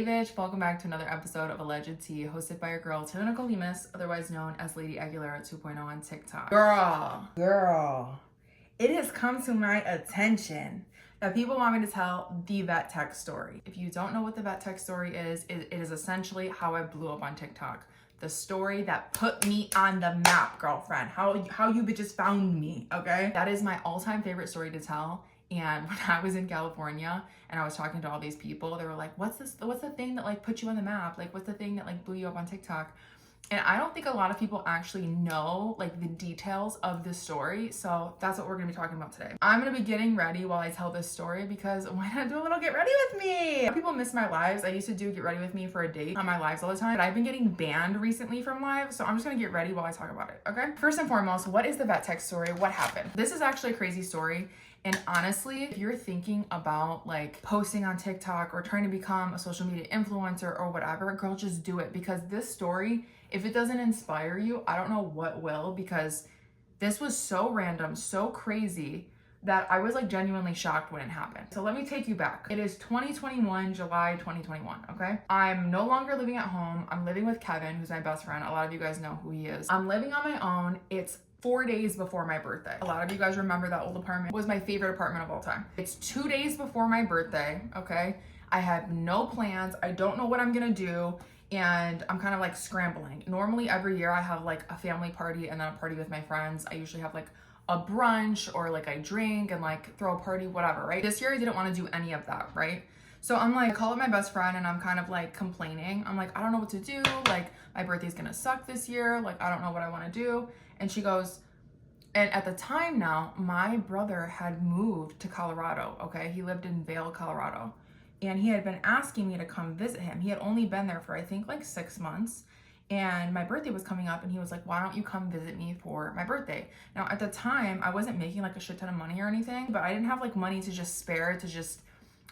Hey bitch, welcome back to another episode of Alleged Tea, hosted by your girl Taylor-Nicole Limas, otherwise known as Lady Aguilera 2.0 on TikTok. Girl, it has come to my attention that people want me to tell the vet tech story. If you don't know what the vet tech story is, it is essentially how I blew up on TikTok. The story that put me on the map, girlfriend. How you bitches found me, okay? That is my all-time favorite story to tell. And when I was in California and I was talking to all these people, they were like, what's the thing that like put you on the map? Like, what's the thing that like blew you up on TikTok? And I don't think a lot of people actually know like the details of this story. So that's what we're gonna be talking about today. I'm gonna be getting ready while I tell this story because why not do a little get ready with me? People miss my lives. I used to do get ready with me for a date on my lives all the time, but I've been getting banned recently from lives. So I'm just gonna get ready while I talk about it, okay? First and foremost, what is the vet tech story? What happened? This is actually a crazy story. And honestly, if you're thinking about like posting on TikTok or trying to become a social media influencer or whatever, girl, just do it, because this story, if it doesn't inspire you, I don't know what will, because this was so random, so crazy that I was like genuinely shocked when it happened. So let me take you back. It is 2021, July 2021, okay? I'm no longer living at home. I'm living with Kevin, who's my best friend. A lot of you guys know who he is. I'm living on my own. It's 4 days before my birthday. A lot of you guys remember that old apartment. It was my favorite apartment of all time. It's 2 days before my birthday, okay? I have no plans. I don't know what I'm gonna do, and I'm kind of like scrambling. Normally every year I have like a family party and then a party with my friends. I usually have like a brunch or like I drink and like throw a party, whatever, right? This year I didn't want to do any of that, right? So I'm like, I call up my best friend and I'm kind of like complaining. I'm like, I don't know what to do. Like my birthday's gonna suck this year. Like I don't know what I want to do. And she goes, and at the time now, my brother had moved to Colorado, okay? He lived in Vail, Colorado. And he had been asking me to come visit him. He had only been there for I think like 6 months. And my birthday was coming up and he was like, why don't you come visit me for my birthday? Now at the time, I wasn't making like a shit ton of money or anything, but I didn't have like money to just spare to just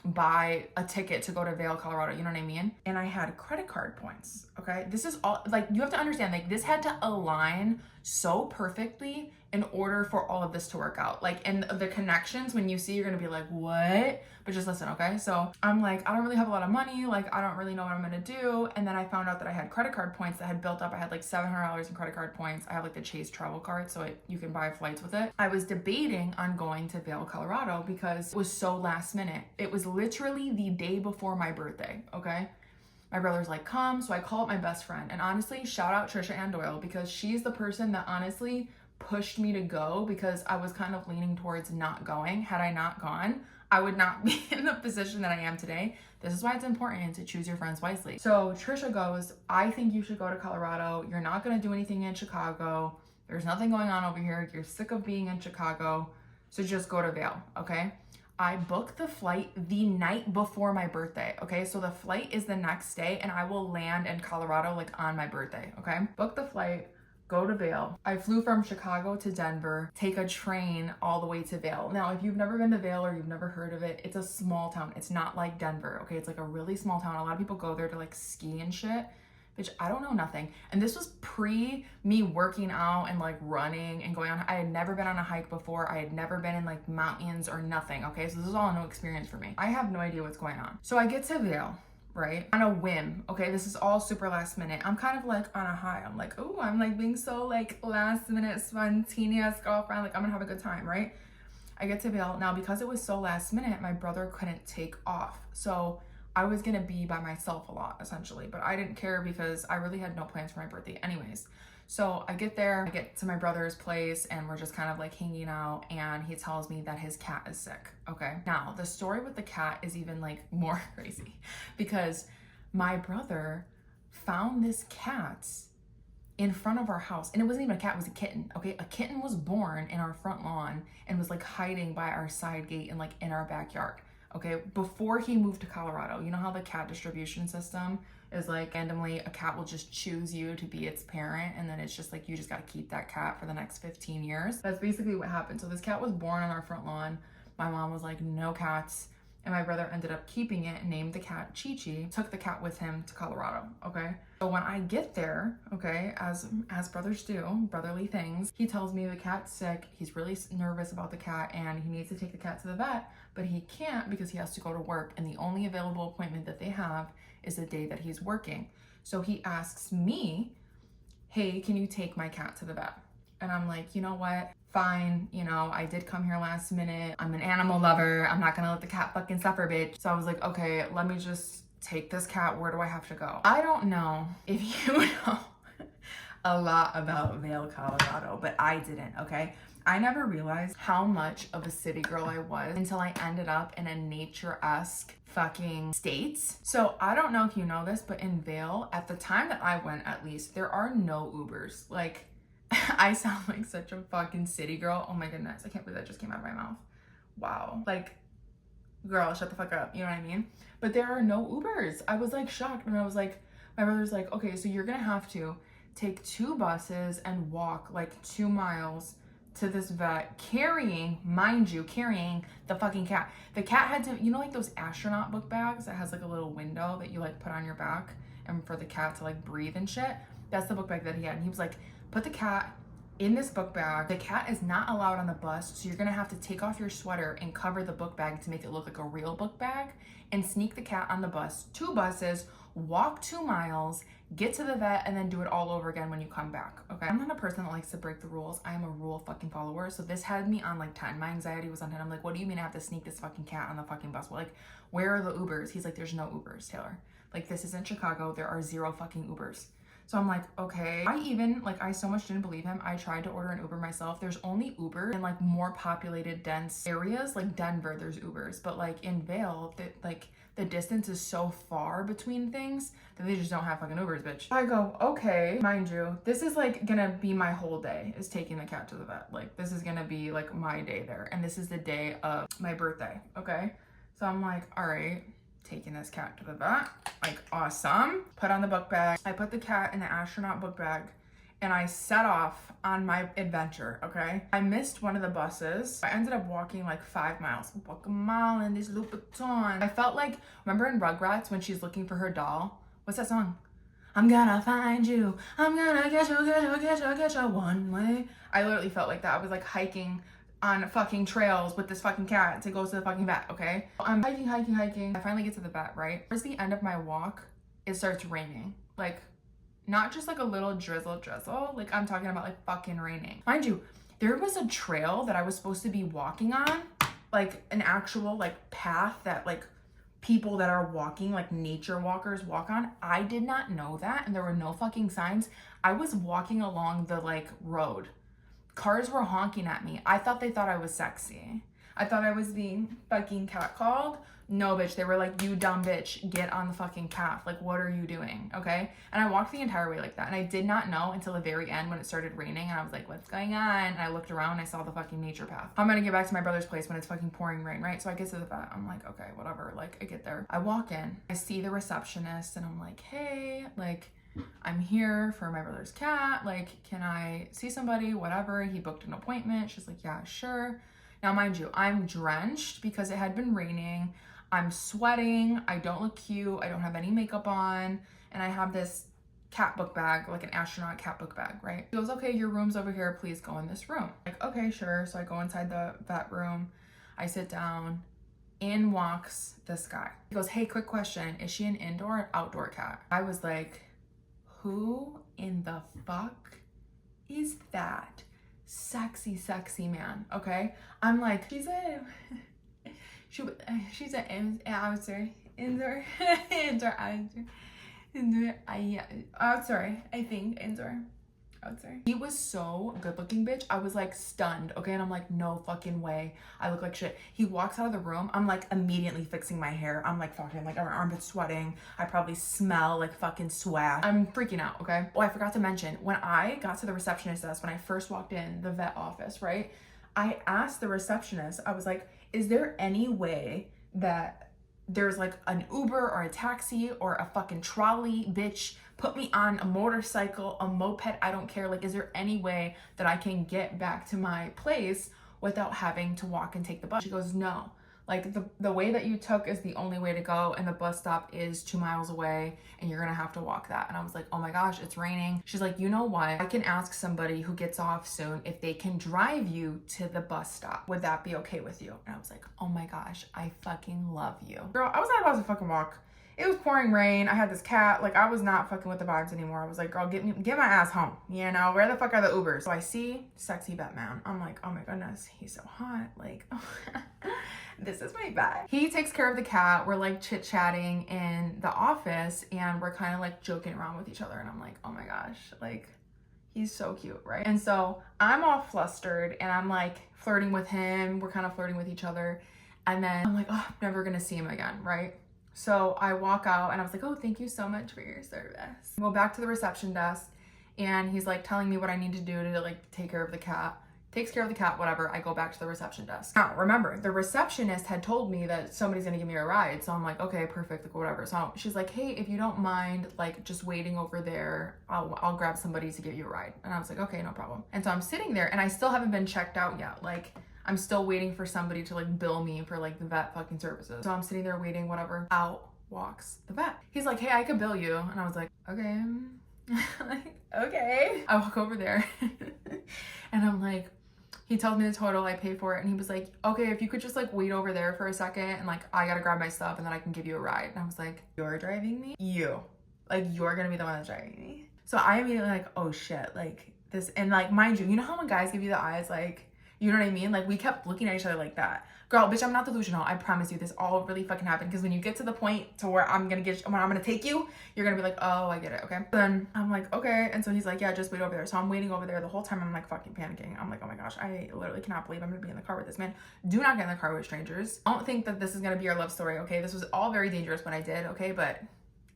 buy a ticket to go to Vail, Colorado, you know what I mean? And I had credit card points, okay? This is all, like, you have to understand, like, this had to align so perfectly in order for all of this to work out. Like, and the connections, when you see, you're gonna be like, what? But just listen, okay? So I'm like, I don't really have a lot of money. Like, I don't really know what I'm gonna do. And then I found out that I had credit card points that had built up. I had like $700 in credit card points. I have like the Chase travel card, so you can buy flights with it. I was debating on going to Vail, Colorado because it was so last minute. It was literally the day before my birthday, okay? My brother's like, come. So I call up my best friend. And honestly, shout out Trisha Ann Doyle, because she's the person that honestly pushed me to go, because I was kind of leaning towards not going. Had I not gone, I would not be in the position that I am today. This is why it's important to choose your friends wisely. So Trisha goes, I think you should go to Colorado. You're not going to do anything in Chicago. There's nothing going on over here. You're sick of being in Chicago. So just go to Vail, okay? I booked the flight the night before my birthday, okay? So the flight is the next day and I will land in Colorado like on my birthday, okay? Book the flight, go to Vail. I flew from Chicago to Denver, take a train all the way to Vail. Now, if you've never been to Vail or you've never heard of it, it's a small town. It's not like Denver, okay? It's like a really small town. A lot of people go there to like ski and shit. Bitch, I don't know nothing. And this was pre me working out and like running and going on. I had never been on a hike before. I had never been in like mountains or nothing, okay? So this is all a new experience for me. I have no idea what's going on. So I get to Vail, right? On a whim, okay? This is all super last minute. I'm kind of like on a high. I'm like, oh, I'm like being so like last minute spontaneous girlfriend. Like I'm gonna have a good time, right? I get to Vail. Now, because it was so last minute, my brother couldn't take off. So I was gonna be by myself a lot, essentially, but I didn't care because I really had no plans for my birthday anyways. So I get there, I get to my brother's place, and we're just kind of like hanging out, and he tells me that his cat is sick, okay? Now, the story with the cat is even like more crazy, because my brother found this cat in front of our house, and it wasn't even a cat, it was a kitten, okay? A kitten was born in our front lawn and was like hiding by our side gate and like in our backyard. Okay, before he moved to Colorado. You know how the cat distribution system is like randomly a cat will just choose you to be its parent, and then it's just like you just got to keep that cat for the next 15 years. That's basically what happened. So this cat was born on our front lawn. My mom was like, no cats. And my brother ended up keeping it and named the cat Chi-Chi, took the cat with him to Colorado, okay? So when I get there, okay, as brothers do, brotherly things, he tells me the cat's sick, he's really nervous about the cat, and he needs to take the cat to the vet, but he can't because he has to go to work, and the only available appointment that they have is the day that he's working. So he asks me, hey, can you take my cat to the vet? And I'm like, you know what? Fine, you know, I did come here last minute. I'm an animal lover. I'm not gonna let the cat fucking suffer, bitch. So I was like, okay, let me just take this cat. Where do I have to go? I don't know if you know a lot about Vail, Colorado, but I didn't, okay? I never realized how much of a city girl I was until I ended up in a nature-esque fucking states. So I don't know if you know this, but in Vail, at the time that I went at least, there are no Ubers. Like, I sound like such a fucking city girl. Oh my goodness, I can't believe that just came out of my mouth. Wow. Like, girl, shut the fuck up. You know what I mean? But there are no Ubers. I was like shocked, and I was like, my brother's like, okay, so you're gonna have to take 2 buses and walk like 2 miles to this vet, carrying, mind you, carrying the fucking cat. The cat had to, you know, like those astronaut book bags that has like a little window that you like put on your back and for the cat to like breathe and shit. That's the book bag that he had. And he was like, put the cat in this book bag. The cat is not allowed on the bus, so you're gonna have to take off your sweater and cover the book bag to make it look like a real book bag, and sneak the cat on the bus, 2 buses, walk 2 miles, get to the vet, and then do it all over again when you come back, okay? I'm not a person that likes to break the rules. I am a rule fucking follower, so this had me on like 10. My anxiety was on 10. I'm like, what do you mean I have to sneak this fucking cat on the fucking bus? Well, like, where are the Ubers? He's like, there's no Ubers, Taylor. Like, this isn't Chicago. There are 0 fucking Ubers. So I'm like, okay. I so much didn't believe him. I tried to order an Uber myself. There's only Uber in like more populated, dense areas. Like Denver, there's Ubers. But like in Vail, the distance is so far between things that they just don't have fucking Ubers, bitch. I go, okay, mind you, this is like gonna be my whole day, is taking the cat to the vet. Like, this is gonna be like my day there. And this is the day of my birthday, okay? So I'm like, all right, taking this cat to the vet, like awesome. Put on the book bag. I put the cat in the astronaut book bag and I set off on my adventure, okay? I missed one of the buses. I ended up walking like 5 miles. Walk a mile in this Louboutin. I felt like, remember in Rugrats when she's looking for her doll? What's that song? I'm gonna find you. I'm gonna get you one way. I literally felt like that. I was like hiking on fucking trails with this fucking cat to go to the fucking vet, okay? I'm hiking. I finally get to the vet, right? Towards the end of my walk, it starts raining. Like, not just like a little drizzle. Like, I'm talking about like fucking raining. Mind you, there was a trail that I was supposed to be walking on, like an actual like path that like people that are walking, like nature walkers walk on. I did not know that, and there were no fucking signs. I was walking along the like road. Cars were honking at me. I thought they thought I was sexy. I thought I was being fucking catcalled. No, bitch. They were like, you dumb bitch, get on the fucking path. Like, what are you doing? Okay? And I walked the entire way like that. And I did not know until the very end when it started raining. And I was like, what's going on? And I looked around and I saw the fucking nature path. I'm gonna get back to my brother's place when it's fucking pouring rain, right? So I get to the vet. I'm like, okay, whatever. Like, I get there. I walk in. I see the receptionist and I'm like, hey, like, I'm here for my brother's cat. Like, can I see somebody? Whatever. He booked an appointment. She's like, yeah, sure. Now, mind you, I'm drenched because it had been raining. I'm sweating. I don't look cute. I don't have any makeup on. And I have this cat book bag, like an astronaut cat book bag, right? He goes, okay, your room's over here. Please go in this room. Like, okay, sure. So I go inside the vet room. I sit down. In walks this guy. He goes, hey, quick question. Is she an indoor or outdoor cat? I was like, who in the fuck is that sexy man? Okay, I'm like, she's an outside indoor I think indoor. He was so good looking, bitch. I was like stunned, okay? And I'm like, no fucking way. I look like shit. He walks out of the room. I'm like immediately fixing my hair. I'm like fucking like our armpits sweating. I probably smell like fucking sweat. I'm freaking out, okay? Oh, I forgot to mention, when I got to the receptionist desk, when I first walked in the vet office, right? I asked the receptionist, I was like, is there any way that there's like an Uber or a taxi or a fucking trolley, bitch? Put me on a motorcycle, a moped, I don't care. Like, is there any way that I can get back to my place without having to walk and take the bus? She goes, no. Like, the way that you took is the only way to go, and the bus stop is 2 miles away, and you're gonna have to walk that. And I was like, oh my gosh, it's raining. She's like, you know what? I can ask somebody who gets off soon if they can drive you to the bus stop. Would that be okay with you? And I was like, oh my gosh, I fucking love you. Girl, I was not about to fucking walk It was pouring rain. I had this cat. Like, I was not fucking with the vibes anymore. I was like, girl, get my ass home. You know, where the fuck are the Ubers? So I see sexy Batman. I'm like, oh my goodness, he's so hot. Like, this is my vibe. He takes care of the cat. We're like chit-chatting in the office and we're kind of like joking around with each other. And I'm like, oh my gosh, like, he's so cute, right? And so I'm all flustered and I'm like flirting with him. We're kind of flirting with each other. And then I'm like, oh, I'm never gonna see him again, right? So I walk out and I was like, oh, thank you so much for your service. I go back to the reception desk and he's like telling me what I need to do to like take care of the cat. Takes care of the cat, whatever. I go back to the reception desk. Now, remember, the receptionist had told me that somebody's gonna give me a ride. So I'm like, okay, perfect, like, whatever. So she's like, hey, if you don't mind, like, just waiting over there, I'll grab somebody to give you a ride. And I was like, okay, no problem. And so I'm sitting there and I still haven't been checked out yet. Like, I'm still waiting for somebody to like bill me for like the vet fucking services. So I'm sitting there waiting, whatever. Out walks the vet. He's like, hey, I could bill you. And I was like, okay. Like, okay. I walk over there and I'm like, he tells me the total, I pay for it. And he was like, okay, if you could just like wait over there for a second and like, I gotta grab my stuff and then I can give you a ride. And I was like, you're driving me? You're gonna be the one that's driving me. So I immediately like, oh shit, like this. And like, mind you know how when guys give you the eyes, like, you know what I mean? Like, we kept looking at each other like that. Girl, bitch, I'm not delusional. I promise you, this all really fucking happened. Because when you get to the point to where when I'm gonna take you, you're gonna be like, oh, I get it, okay? Then I'm like, okay. And so he's like, yeah, just wait over there. So I'm waiting over there the whole time. I'm like fucking panicking. I'm like, oh my gosh, I literally cannot believe I'm gonna be in the car with this man. Do not get in the car with strangers. Don't think that this is gonna be our love story, okay? This was all very dangerous when I did, okay? But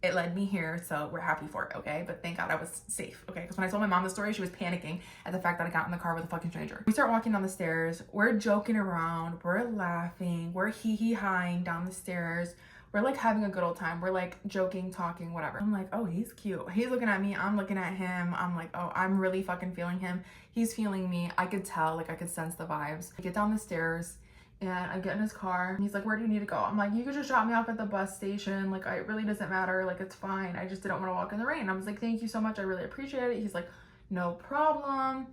it led me here, so we're happy for it, okay? But thank God I was safe, okay? Because when I told my mom the story, she was panicking at the fact that I got in the car with a fucking stranger. We start walking down the stairs. We're joking around. We're laughing. We're hee-hee-hieing down the stairs. We're like having a good old time. We're like joking, talking, whatever. I'm like, oh, he's cute. He's looking at me. I'm looking at him. I'm like, oh, I'm really fucking feeling him. He's feeling me. I could tell, like I could sense the vibes. I get down the stairs. And I get in his car and he's like, where do you need to go? I'm like, you could just drop me off at the bus station. Like, it really doesn't matter. Like, it's fine. I just didn't want to walk in the rain. I was like, thank you so much. I really appreciate it. He's like, no problem.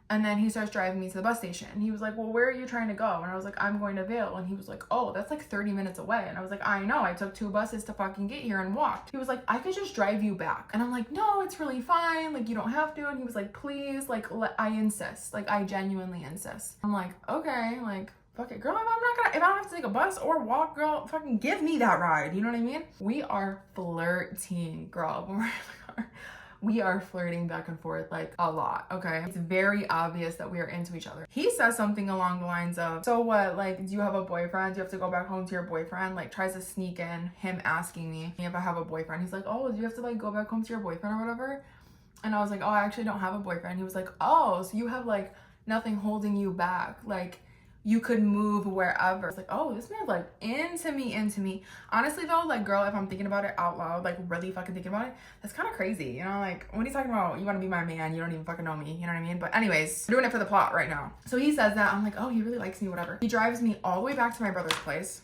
And then he starts driving me to the bus station. And he was like, well, where are you trying to go? And I was like, I'm going to Vail. And he was like, oh, that's like 30 minutes away. And I was like, I know. I took 2 buses to fucking get here and walked. He was like, I could just drive you back. And I'm like, no, it's really fine. Like, you don't have to. And he was like, please, like, I insist. Like, I genuinely insist. I'm like, okay, like, fuck it, girl, if I don't have to take a bus or walk, girl, fucking give me that ride. You know what I mean? We are flirting, girl. We are flirting back and forth like a lot, okay? It's very obvious that we are into each other. He says something along the lines of, so what, like, do you have a boyfriend? Do you have to go back home to your boyfriend? Like, tries to sneak in him asking me if I have a boyfriend. He's like, oh, do you have to like go back home to your boyfriend or whatever? And I was like, oh, I actually don't have a boyfriend. He was like, oh, so you have like nothing holding you back. Like, you could move wherever. It's like, oh, this man's like into me. Honestly though, like, girl, if I'm thinking about it out loud, like really fucking thinking about it, that's kind of crazy. You know, like when he's talking about you want to be my man, you don't even fucking know me. You know what I mean? But anyways, I'm doing it for the plot right now. So he says that. I'm like, oh, he really likes me, whatever. He drives me all the way back to my brother's place.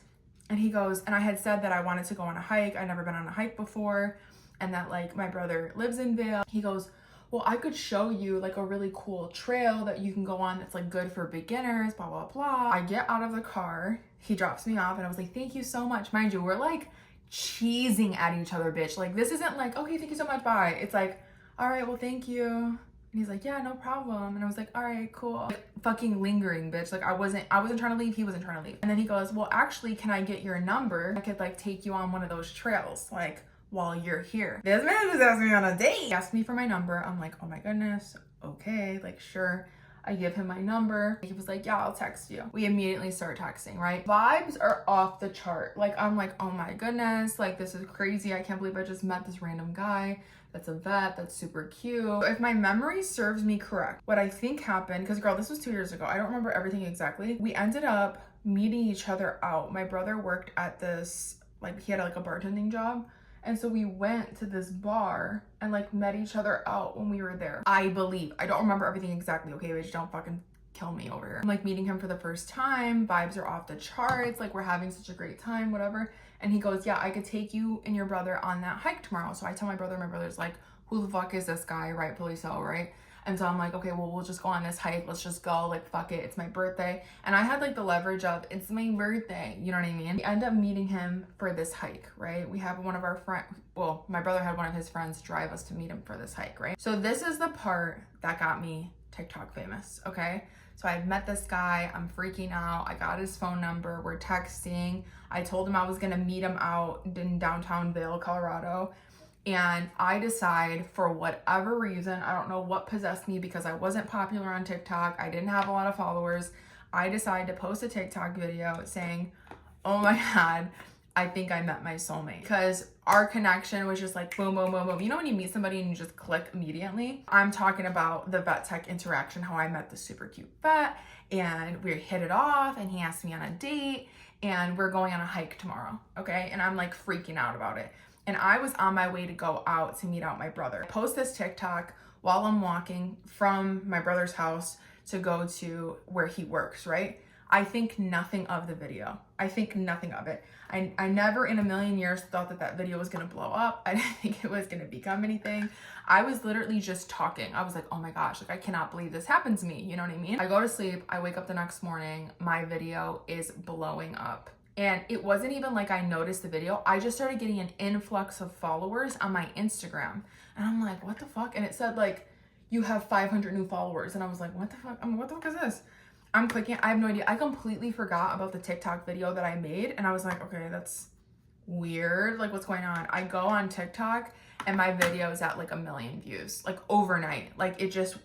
And he goes, and I had said that I wanted to go on a hike. I'd never been on a hike before. And that like my brother lives in Vail. He goes, well, I could show you like a really cool trail that you can go on that's like good for beginners, blah, blah, blah. I get out of the car, he drops me off and I was like, thank you so much. Mind you, we're like cheesing at each other, bitch. Like, this isn't like, okay, thank you so much, bye. It's like, all right, well, thank you. And he's like, yeah, no problem. And I was like, all right, cool. Like, fucking lingering, bitch. Like, I wasn't trying to leave, he wasn't trying to leave. And then he goes, well, actually, can I get your number? I could like take you on one of those trails, like, while you're here. This man just asked me on a date. He asked me for my number. I'm like, oh my goodness, okay, like, sure. I give him my number. He was like, yeah, I'll text you. We immediately start texting, right? Vibes are off the chart. Like, I'm like, oh my goodness, like, this is crazy. I can't believe I just met this random guy that's a vet, that's super cute. If my memory serves me correct, what I think happened, because girl, this was 2 years ago. I don't remember everything exactly. We ended up meeting each other out. My brother worked at this, like, he had like a bartending job. And so we went to this bar and like met each other out when we were there. I believe. I don't remember everything exactly, okay, bitch? Don't fucking kill me over here. I'm like meeting him for the first time. Vibes are off the charts. Like, we're having such a great time, whatever. And he goes, yeah, I could take you and your brother on that hike tomorrow. So I tell my brother, my brother's like, who the fuck is this guy? Rightfully so, right? And so I'm like, okay, well, we'll just go on this hike. Let's just go. Like, fuck it. It's my birthday. And I had like the leverage of, it's my birthday. You know what I mean? We end up meeting him for this hike, right? We have one of our friends, well, my brother had one of his friends drive us to meet him for this hike, right? So this is the part that got me TikTok famous, okay? So I met this guy, I'm freaking out. I got his phone number, we're texting. I told him I was gonna meet him out in downtown Vail, Colorado. And I decide, for whatever reason, I don't know what possessed me, because I wasn't popular on TikTok, I didn't have a lot of followers. I decided to post a TikTok video saying, oh my God, I think I met my soulmate. Because our connection was just like boom, boom, boom, boom. You know when you meet somebody and you just click immediately? I'm talking about the vet tech interaction, how I met the super cute vet and we hit it off and he asked me on a date and we're going on a hike tomorrow, okay? And I'm like freaking out about it. And I was on my way to go out to meet out my brother. I post this TikTok while I'm walking from my brother's house to go to where he works, right? I think nothing of the video. I think nothing of it. I never in a million years thought that that video was gonna blow up. I didn't think it was gonna become anything. I was literally just talking. I was like, oh my gosh, like I cannot believe this happened to me. You know what I mean? I go to sleep, I wake up the next morning, my video is blowing up. And it wasn't even like I noticed the video. I just started getting an influx of followers on my Instagram. And I'm like, what the fuck? And it said like, you have 500 new followers. And I was like, what the fuck? I'm like, what the fuck is this? I'm clicking, I have no idea. I completely forgot about the TikTok video that I made. And I was like, okay, that's weird. Like what's going on? I go on TikTok and my video is at like 1 million views, like overnight. Like it just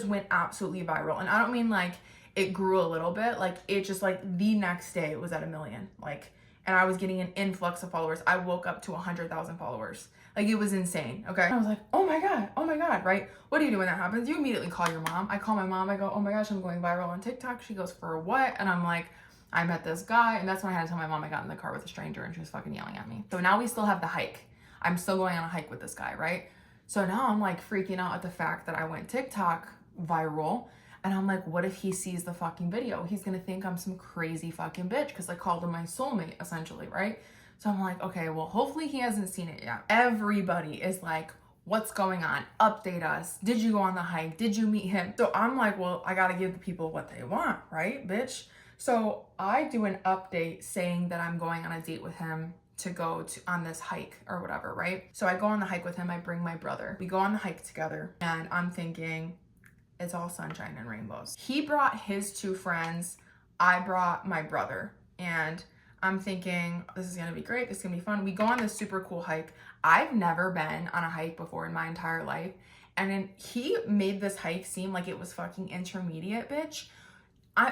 went absolutely viral. And I don't mean like it grew a little bit, like it just like the next day it was at 1 million. Like, and I was getting an influx of followers. I woke up to 100,000 followers. Like it was insane, okay? I was like, oh my God, right? What do you do when that happens? You immediately call your mom. I call my mom, I go, oh my gosh, I'm going viral on TikTok. She goes, for what? And I'm like, I met this guy. And that's when I had to tell my mom I got in the car with a stranger and she was fucking yelling at me. So now we still have the hike. I'm still going on a hike with this guy, right? So now I'm like freaking out at the fact that I went TikTok viral. And I'm like, what if he sees the fucking video? He's gonna think I'm some crazy fucking bitch because I called him my soulmate, essentially, right? So I'm like, okay, well, hopefully he hasn't seen it yet. Everybody is like, what's going on? Update us. Did you go on the hike? Did you meet him? So I'm like, well, I gotta give the people what they want, right, bitch? So I do an update saying that I'm going on a date with him to go on this hike or whatever, right? So I go on the hike with him. I bring my brother. We go on the hike together and I'm thinking, it's all sunshine and rainbows. He brought his 2 friends. I brought my brother. And I'm thinking, this is gonna be great. This is gonna be fun. We go on this super cool hike. I've never been on a hike before in my entire life. And then he made this hike seem like it was fucking intermediate, bitch.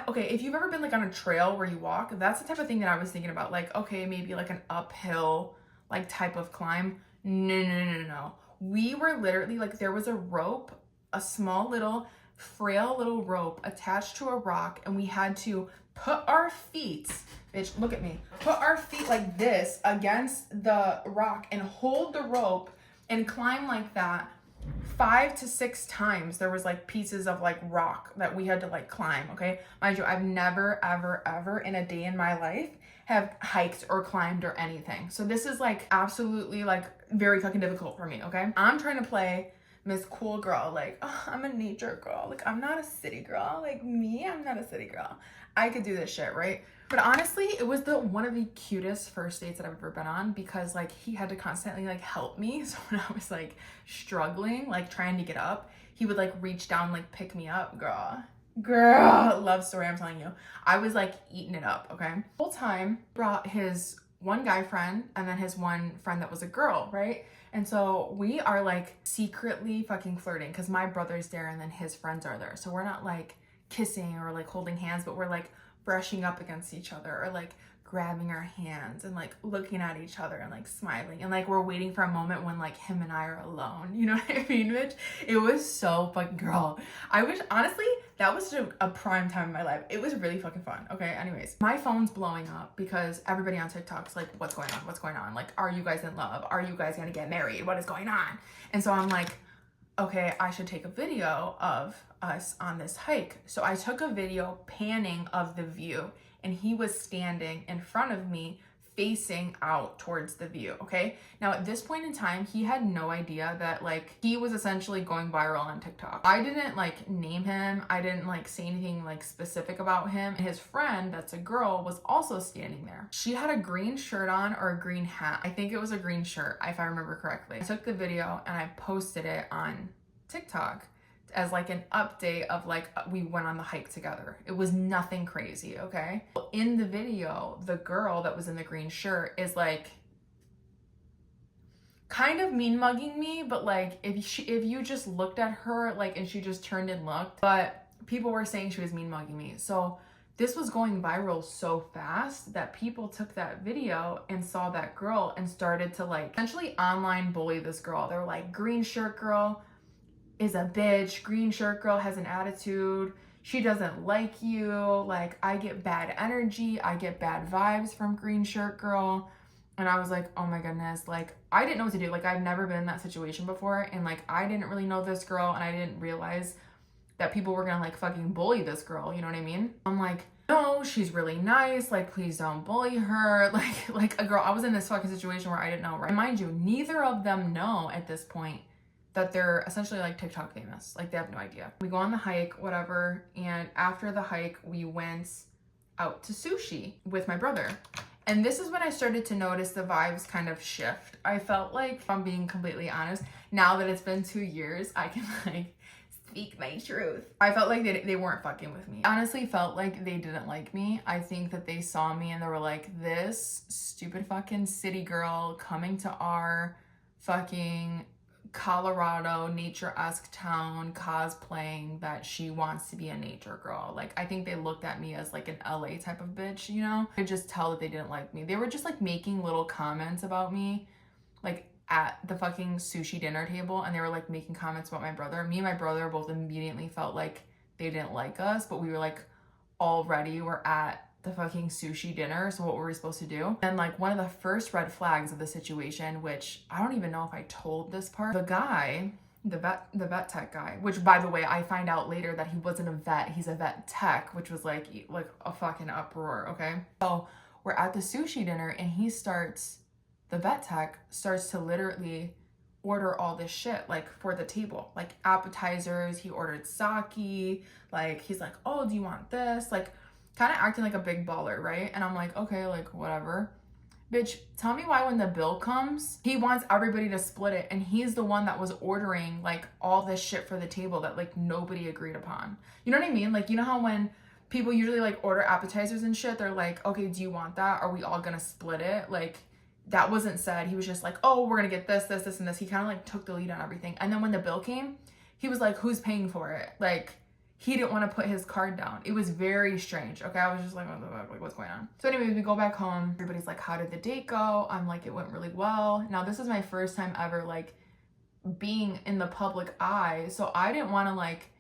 Okay, if you've ever been like on a trail where you walk, that's the type of thing that I was thinking about. Like, okay, maybe like an uphill like type of climb. No. We were literally like, there was a rope, a small little frail little rope attached to a rock, and we had to put our feet, bitch, look at me, put our feet like this against the rock and hold the rope and climb like that 5 to 6 times. There was like pieces of like rock that we had to like climb, okay? Mind you, I've never, ever in a day in my life have hiked or climbed or anything. So this is like absolutely like very fucking difficult for me, okay? I'm trying to play Miss Cool Girl, like, oh, I'm a nature girl. Like, I'm not a city girl. Like me, I'm not a city girl. I could do this shit, right? But honestly, it was one of the cutest first dates that I've ever been on because like he had to constantly like help me. So when I was like struggling, like trying to get up, he would like reach down, like pick me up, girl, love story, I'm telling you. I was like eating it up, okay? The whole time brought his one guy friend and then his one friend that was a girl, right? And so we are like secretly fucking flirting because my brother's there and then his friends are there. So we're not like kissing or like holding hands, but we're like brushing up against each other or like grabbing our hands and like looking at each other and like smiling. And like we're waiting for a moment when like him and I are alone. You know what I mean, bitch? It was so fucking, girl. I wish, honestly, that was a prime time in my life. It was really fucking fun. Okay, anyways. My phone's blowing up because everybody on TikTok's like, what's going on? What's going on? Like, are you guys in love? Are you guys gonna get married? What is going on? And so I'm like, okay, I should take a video of us on this hike. So I took a video panning of the view and he was standing in front of me facing out towards the view, okay? Now at this point in time, he had no idea that like he was essentially going viral on TikTok. I didn't like name him. I didn't like say anything like specific about him. His friend, that's a girl, was also standing there. She had a green shirt on or a green hat. I think it was a green shirt, if I remember correctly. I took the video and I posted it on TikTok as like an update of like we went on the hike together. It was nothing crazy, okay? In the video, the girl that was in the green shirt is like kind of mean mugging me, but like if you just looked at her like and she just turned and looked, but people were saying she was mean mugging me. So this was going viral so fast that people took that video and saw that girl and started to like essentially online bully this girl. They were like, green shirt girl is a bitch, green shirt girl has an attitude, she doesn't like you, like I get bad energy, I get bad vibes from green shirt girl. And I was like, oh my goodness, like I didn't know what to do. Like I've never been in that situation before, and like I didn't really know this girl, and I didn't realize that people were gonna like fucking bully this girl, you know what I mean? I'm like, no, she's really nice, like please don't bully her. Like a girl, I was in this fucking situation where I didn't know, right? And mind you, neither of them know at this point that they're essentially like TikTok famous. Like they have no idea. We go on the hike, whatever, and after the hike, we went out to sushi with my brother. And this is when I started to notice the vibes kind of shift. I felt like, if I'm being completely honest, now that it's been 2 years, I can like speak my truth. I felt like they weren't fucking with me. I honestly felt like they didn't like me. I think that they saw me and they were like, this stupid fucking city girl coming to our fucking Colorado nature-esque town cosplaying that she wants to be a nature girl. Like I think they looked at me as like an LA type of bitch, you know? I could just tell that they didn't like me. They were just like making little comments about me like at the fucking sushi dinner table, and they were like making comments about my brother. Me and my brother both immediately felt like they didn't like us, but we were like already we're at the fucking sushi dinner, so what were we supposed to do? And like one of the first red flags of the situation, which I don't even know if I told this part, the guy, the vet tech guy, which by the way I find out later that he wasn't a vet, he's a vet tech, which was like a fucking uproar, okay? So we're at the sushi dinner and the vet tech starts to literally order all this shit like for the table, like appetizers. He ordered sake, like he's like, oh, do you want this? Like kind of acting like a big baller, right? And I'm like, okay, like whatever. Bitch, tell me why when the bill comes, he wants everybody to split it, and he's the one that was ordering like all this shit for the table that like nobody agreed upon. You know what I mean? Like, you know how when people usually like order appetizers and shit, they're like, okay, do you want that? Are we all gonna split it? Like that wasn't said. He was just like, oh, we're gonna get this, this, this, and this. He kind of like took the lead on everything. And then when the bill came, he was like, who's paying for it? Like, he didn't want to put his card down. It was very strange. Okay, I was just like, what the fuck? Like, what's going on? So anyways, we go back home. Everybody's like, how did the date go? I'm like, it went really well. Now, this is my first time ever like being in the public eye. So I didn't want to like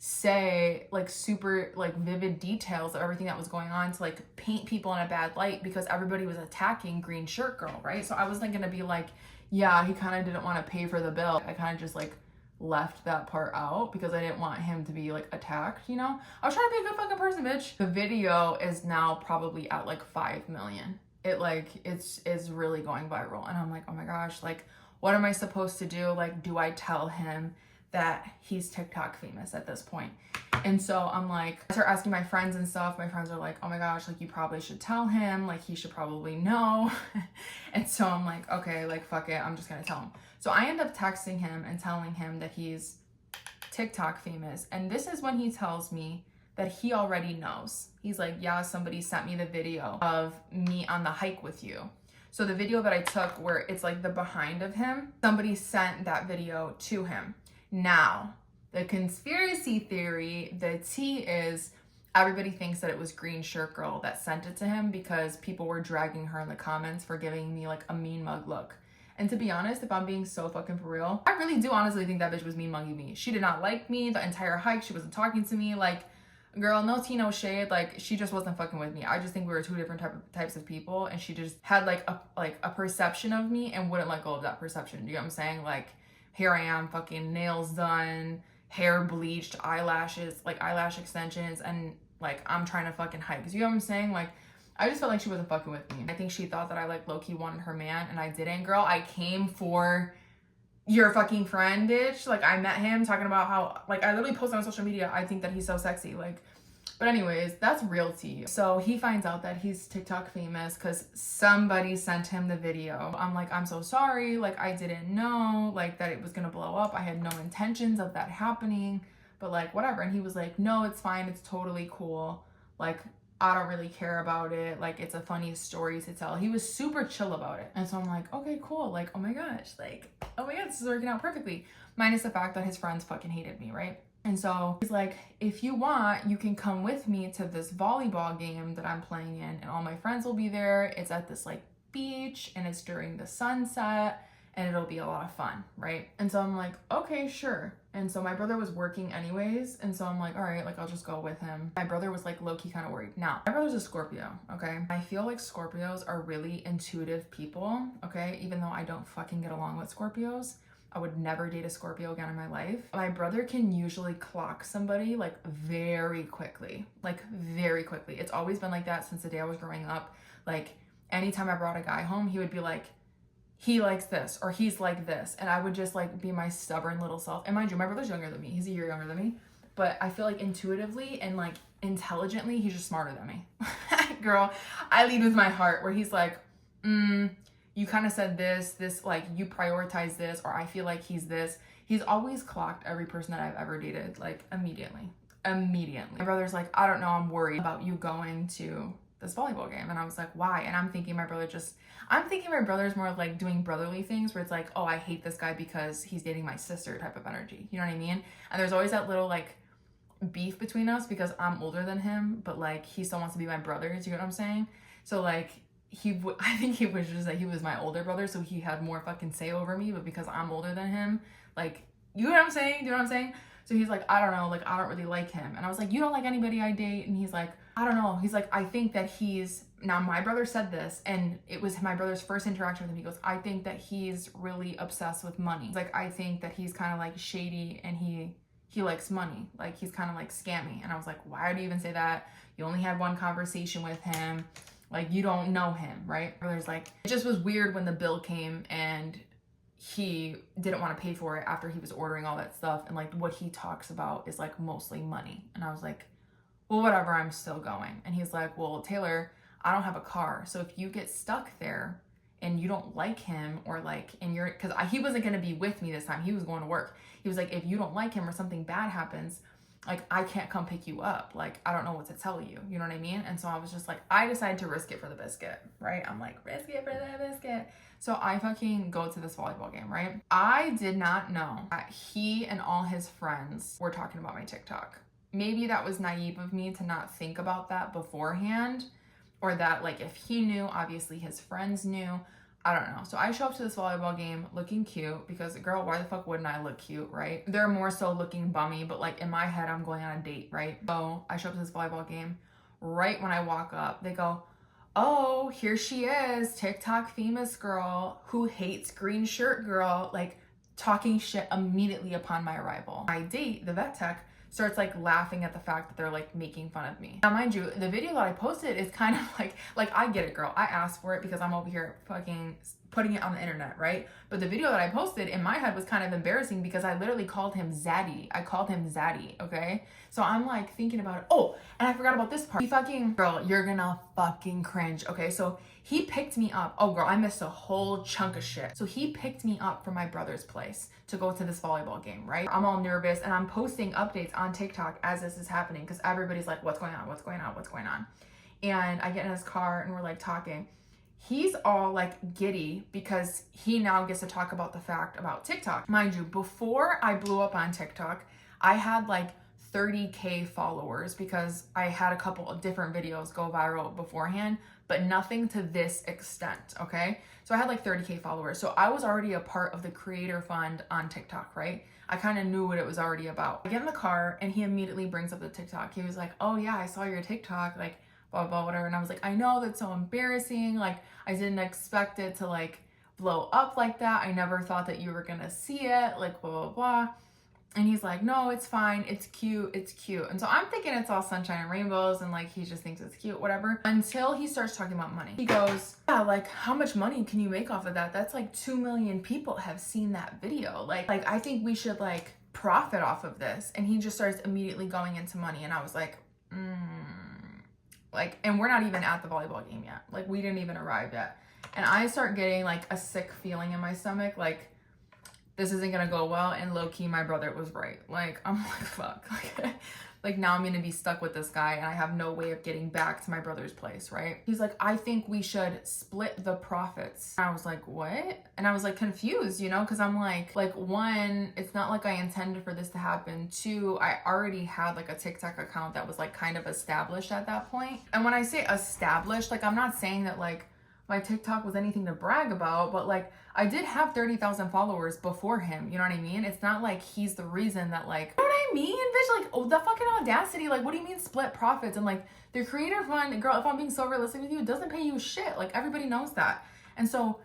say like super like vivid details of everything that was going on to like paint people in a bad light, because everybody was attacking green shirt girl, right? So I wasn't gonna be like, yeah, he kind of didn't want to pay for the bill. I kind of just like left that part out because I didn't want him to be like attacked, you know? I was trying to be a good fucking person, bitch. The video is now probably at like 5 million. It's really going viral, and I'm like, oh my gosh, like what am I supposed to do? Like, do I tell him that he's TikTok famous at this point? And so I'm like, I start asking my friends and stuff. My friends are like, oh my gosh, like you probably should tell him, like he should probably know. And so I'm like, okay, like fuck it, I'm just gonna tell him. So I end up texting him and telling him that he's TikTok famous. And this is when he tells me that he already knows. He's like, yeah, somebody sent me the video of me on the hike with you. So the video that I took where it's like the behind of him, somebody sent that video to him. Now, the conspiracy theory, the tea is everybody thinks that it was Green Shirt Girl that sent it to him because people were dragging her in the comments for giving me like a mean mug look. And to be honest, if I'm being so fucking for real, I really do honestly think that bitch was mean mugging me. She did not like me the entire hike. She wasn't talking to me. Like, girl, no tea, no shade. Like, she just wasn't fucking with me. I just think we were two different types of people, and she just had like a perception of me and wouldn't let go of that perception. You know what I'm saying? Like, here I am, fucking nails done, hair bleached, eyelashes, like eyelash extensions, and like I'm trying to fucking hike. You know what I'm saying? Like, I just felt like she wasn't fucking with me. I think she thought that I like low-key wanted her man, and I didn't, girl. I came for your fucking friend, bitch. Like, I met him talking about how, like, I literally posted on social media, I think that he's so sexy. Like, but anyways, that's real tea. So he finds out that he's TikTok famous because somebody sent him the video. I'm like, I'm so sorry. Like, I didn't know, like, that it was gonna blow up. I had no intentions of that happening, but like, whatever. And he was like, no, it's fine. It's totally cool. Like, I don't really care about it. Like, it's a funny story to tell. He was super chill about it. And so I'm like, okay, cool. Like, oh my gosh. Like, oh my God, this is working out perfectly. Minus the fact that his friends fucking hated me, right? And so he's like, if you want, you can come with me to this volleyball game that I'm playing in, and all my friends will be there. It's at this like beach, and it's during the sunset, and it'll be a lot of fun, right? And so I'm like, okay, sure. And so my brother was working anyways, and so I'm like, all right, like, I'll just go with him. My brother was like low-key kind of worried. Now, my brother's a Scorpio, okay? I feel like Scorpios are really intuitive people, okay? Even though I don't fucking get along with Scorpios. I would never date a Scorpio again in my life. My brother can usually clock somebody like very quickly, like very quickly. It's always been like that since the day I was growing up. Like, anytime I brought a guy home, he would be like, he likes this, or he's like this. And I would just like be my stubborn little self. And mind you, my brother's younger than me. He's a year younger than me. But I feel like intuitively and like intelligently, he's just smarter than me. Girl, I lead with my heart, where he's like, you kind of said this, like, you prioritize this, or I feel like he's this. He's always clocked every person that I've ever dated, like, immediately. My brother's like, I don't know, I'm worried about you going to this volleyball game. And I was like, why? And I'm thinking my brother's more of like doing brotherly things, where it's like, oh, I hate this guy because he's dating my sister type of energy. You know what I mean? And there's always that little like beef between us because I'm older than him, but like, he still wants to be my brother. Do you know what I'm saying? So like, I think he was just that he was my older brother, so he had more fucking say over me, but because I'm older than him, like, you know what I'm saying? Do you know what I'm saying? So he's like, I don't know, like, I don't really like him. And I was like, you don't like anybody I date? And he's like, I don't know. He's like, I think that now my brother said this, and it was my brother's first interaction with him. He goes, I think that he's really obsessed with money. He's like, I think that he's kind of like shady, and he likes money. Like, he's kind of like scammy. And I was like, why do you even say that? You only had one conversation with him. Like, you don't know him, right? Brother's like, it just was weird when the bill came and he didn't want to pay for it after he was ordering all that stuff. And like, what he talks about is like mostly money. And I was like, well, whatever, I'm still going. And he's like, well, Taylor, I don't have a car. So if you get stuck there and you don't like him, or like, because he wasn't going to be with me this time. He was going to work. He was like, if you don't like him or something bad happens, like, I can't come pick you up. Like, I don't know what to tell you. You know what I mean? And so I was just like, I decided to risk it for the biscuit, right? I'm like, risk it for the biscuit. So I fucking go to this volleyball game, right? I did not know that he and all his friends were talking about my TikTok. Maybe that was naive of me to not think about that beforehand, or that like, if he knew, obviously his friends knew. I don't know. So I show up to this volleyball game looking cute because, girl, why the fuck wouldn't I look cute, right? They're more so looking bummy, but like, in my head, I'm going on a date, right? So I show up to this volleyball game. Right when I walk up, they go, oh, here she is, TikTok famous girl who hates green shirt girl, like talking shit immediately upon my arrival. My date, the vet tech, starts like laughing at the fact that they're like making fun of me. Now, mind you, the video that I posted is kind of like I get it, girl. I asked for it because I'm over here fucking putting it on the internet, right? But the video that I posted in my head was kind of embarrassing because I literally called him Zaddy. I called him Zaddy, okay? So I'm like thinking about it. Oh, and I forgot about this part. He fucking, girl, you're gonna fucking cringe, okay? So he picked me up. Oh, girl, I missed a whole chunk of shit. So he picked me up from my brother's place to go to this volleyball game, right? I'm all nervous and I'm posting updates on TikTok as this is happening because everybody's like, what's going on? What's going on? What's going on? And I get in his car and we're like talking. He's all like giddy because he now gets to talk about the fact about TikTok. Mind you, before I blew up on TikTok, I had like 30K followers because I had a couple of different videos go viral beforehand, but nothing to this extent, okay? So I had like 30K followers. So I was already a part of the creator fund on TikTok, right? I kind of knew what it was already about. I get in the car and he immediately brings up the TikTok. He was like, oh yeah, I saw your TikTok, like blah, blah, whatever. And I was like, I know, that's so embarrassing. Like, I didn't expect it to like blow up like that. I never thought that you were gonna see it, like blah, blah, blah. And he's like, no, it's fine. It's cute. It's cute. And so I'm thinking it's all sunshine and rainbows and like he just thinks it's cute, whatever. Until he starts talking about money. He goes, yeah, like how much money can you make off of that? That's like 2 million people have seen that video. Like I think we should like profit off of this. And he just starts immediately going into money. And I was like, like, and we're not even at the volleyball game yet. Like we didn't even arrive yet. And I start getting like a sick feeling in my stomach. Like, this isn't gonna go well, and low-key my brother was right. Like I'm like, fuck, like now I'm gonna be stuck with this guy and I have no way of getting back to my brother's place, right? He's like, I think we should split the profits. And I was like, what? And I was like confused, you know, because I'm like one, it's not like I intended for this to happen. Two, I already had like a TikTok account that was like kind of established at that point. And when I say established, like I'm not saying that like my TikTok was anything to brag about, but like I did have 30,000 followers before him. You know what I mean? It's not like he's the reason that like, you know what I mean, bitch? Like, oh, the fucking audacity. Like, what do you mean split profits? And like the creator fund, girl, if I'm being so realistic with you, it doesn't pay you shit. Like everybody knows that. And so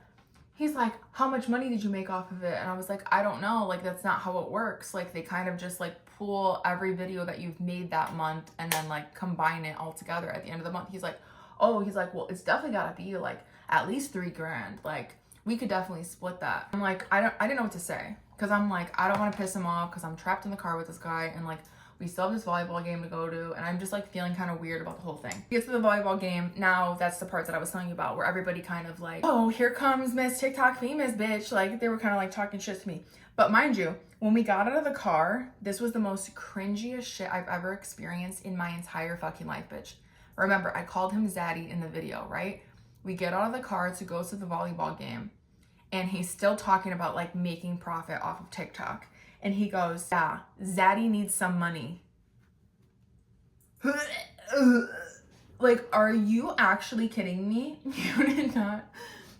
he's like, how much money did you make off of it? And I was like, I don't know. Like, that's not how it works. Like they kind of just like pull every video that you've made that month and then like combine it all together at the end of the month. He's like, oh, he's like, well, it's definitely gotta be like at least $3,000. Like we could definitely split that. I'm like, I didn't know what to say. Cause I'm like, I don't want to piss him off because I'm trapped in the car with this guy and like we still have this volleyball game to go to, and I'm just like feeling kind of weird about the whole thing. He gets to the volleyball game. Now that's the part that I was telling you about where everybody kind of like, oh, here comes Miss TikTok famous bitch. Like they were kind of like talking shit to me. But mind you, when we got out of the car, this was the most cringiest shit I've ever experienced in my entire fucking life, bitch. Remember, I called him Zaddy in the video, right? We get out of the car to go to the volleyball game, and he's still talking about like making profit off of TikTok. And he goes, yeah, Zaddy needs some money. Like, are you actually kidding me? You did not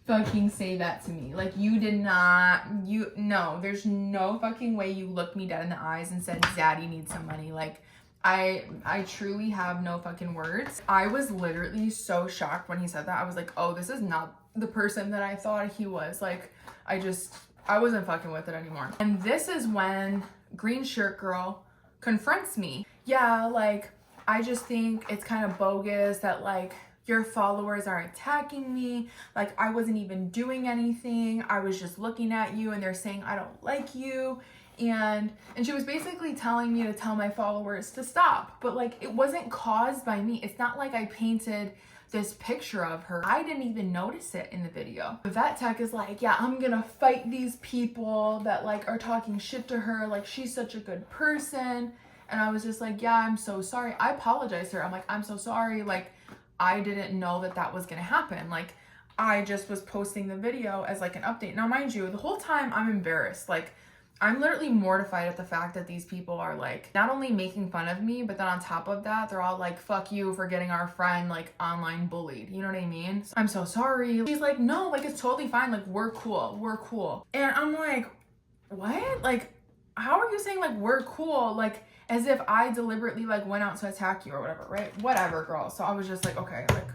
fucking say that to me. Like, you did not, no, there's no fucking way you looked me dead in the eyes and said, Zaddy needs some money. Like, I truly have no fucking words. I was literally so shocked when he said that. I was like, oh, this is not the person that I thought he was. Like, I wasn't fucking with it anymore. And this is when Green Shirt Girl confronts me. Yeah, like, I just think it's kind of bogus that like your followers are attacking me. Like I wasn't even doing anything. I was just looking at you and they're saying I don't like you. And she was basically telling me to tell my followers to stop. But like it wasn't caused by me. It's not like I painted this picture of her. I didn't even notice it in the video. The vet tech is like, yeah, I'm gonna fight these people that like are talking shit to her. Like she's such a good person. And I was just like, yeah, I'm so sorry. I apologized to her. I'm like, I'm so sorry. Like, I didn't know that that was going to happen. Like, I just was posting the video as like an update. Now, mind you, the whole time I'm embarrassed. Like, I'm literally mortified at the fact that these people are like, not only making fun of me, but then on top of that, they're all like, fuck you for getting our friend like online bullied. You know what I mean? So, I'm so sorry. She's like, no, like, it's totally fine. Like, we're cool. We're cool. And I'm like, what? Like, how are you saying like, we're cool? Like, as if I deliberately like went out to attack you or whatever, right? Whatever, girl. So I was just like, okay, like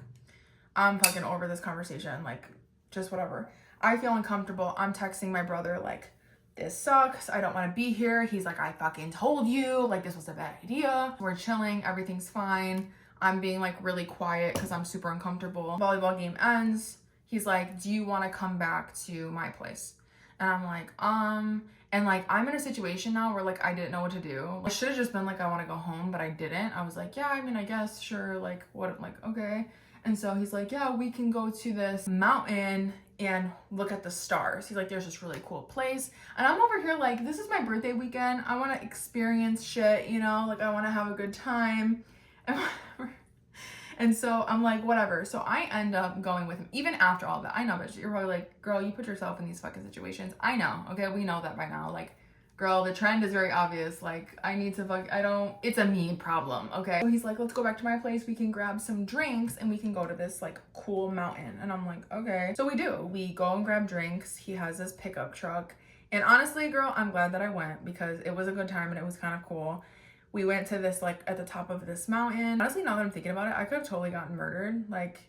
I'm fucking over this conversation. Like just whatever. I feel uncomfortable. I'm texting my brother like, this sucks. I don't want to be here. He's like, I fucking told you. Like this was a bad idea. We're chilling. Everything's fine. I'm being like really quiet because I'm super uncomfortable. Volleyball game ends. He's like, do you want to come back to my place? And I'm like, and like, I'm in a situation now where like, I didn't know what to do. I should have just been like, I want to go home, but I didn't. I was like, yeah, I mean, I guess, sure. Like, what? I'm like, okay. And so he's like, yeah, we can go to this mountain and look at the stars. He's like, there's this really cool place. And I'm over here like, this is my birthday weekend. I want to experience shit, you know, like I want to have a good time and whatever. And so I'm like, whatever. So I end up going with him. Even after all that, I know, but you're probably like, girl, you put yourself in these fucking situations. I know. Okay, we know that by now. Like, girl, the trend is very obvious. Like, I need to it's a me problem, okay? So he's like, let's go back to my place. We can grab some drinks and we can go to this like cool mountain. And I'm like, okay. So we do. We go and grab drinks. He has this pickup truck. And honestly, girl, I'm glad that I went because it was a good time and it was kind of cool. We went to this, like, at the top of this mountain. Honestly, now that I'm thinking about it, I could have totally gotten murdered. Like,